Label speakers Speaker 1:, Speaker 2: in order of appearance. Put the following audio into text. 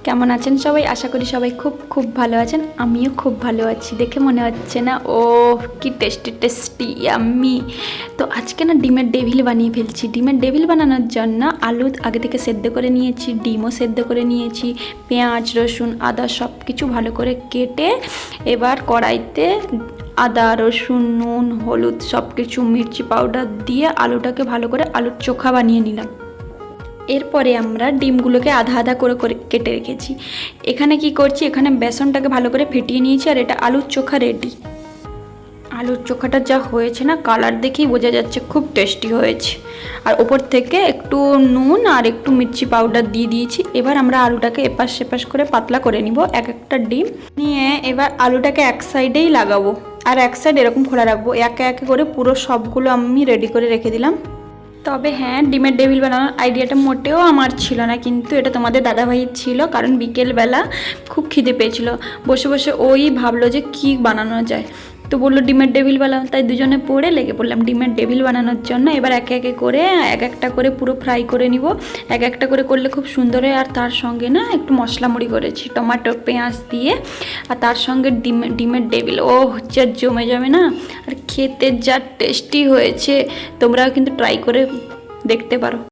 Speaker 1: কেমন আছেন সবাই? আশা করি সবাই খুব খুব ভালো আছেন। আমিও খুব ভালো আছি। দেখে মনে হচ্ছে না ও কি টেস্টি টেস্টি আমি। তো আজকে না ডিমের ডেভিল বানিয়ে ফেলছি। ডিমের ডেভিল বানানোর জন্য আলু আগে থেকে সেদ্ধ করে নিয়েছি, ডিমও সেদ্ধ করে নিয়েছি, পেঁয়াজ রসুন আদা সব কিছু ভালো করে কেটে এবার কড়াইতে আদা রসুন নুন হলুদ সব কিছু মির্চি পাউডার দিয়ে আলুটাকে ভালো করে আলুর চোখা বানিয়ে নিলাম। এরপরে আমরা ডিমগুলোকে আধা আধা করে করে কেটে রেখেছি। এখানে কি করছি, এখানে বেসনটাকে ভালো করে ফেটিয়ে নিয়েছি আর এটা আলুর চোখা রেডি। আলুর চোখাটা যা হয়েছে না, কালার দেখেই বোঝা যাচ্ছে খুব টেস্টি হয়েছে। আর ওপর থেকে একটু নুন আর একটু মির্চি পাউডার দিয়ে দিয়েছি। এবার আমরা আলুটাকে এপাশ সেপাশ করে পাতলা করে নিব। এক একটা ডিম নিয়ে এবার আলুটাকে এক সাইডেই লাগাবো আর এক সাইড এরকম খোলা রাখবো। একে একে করে পুরো সবগুলো আমি রেডি করে রেখে দিলাম। তবে হ্যাঁ, ডিমের ডেভিল বানানোর আইডিয়াটা মোটেও আমার ছিল না, কিন্তু এটা তোমাদের দাদাভাইয়ের ছিল। কারণ বিকেলবেলা খুব খিদে পেয়েছিল, বসে বসে ওই ভাবলো যে কি বানানো যায়, তো বললো ডিমের ডেভিল বানাও। তাই দুজনে পড়ে লেগে পড়লাম ডিমের ডেভিল বানানোর জন্য। এবার একে একে করে এক একটা করে পুরো ফ্রাই করে নিব। এক একটা করে করলে খুব সুন্দর হয়। আর তার সঙ্গে না একটু মশলা মুড়ি করেছি টমেটো পেঁয়াজ দিয়ে, আর তার সঙ্গে ডিমের ডেভিল ও হচ্ছে জমে যাবে না। আর খেতে যা টেস্টি হয়েছে, তোমরাও কিন্তু ট্রাই করে দেখতে পারো।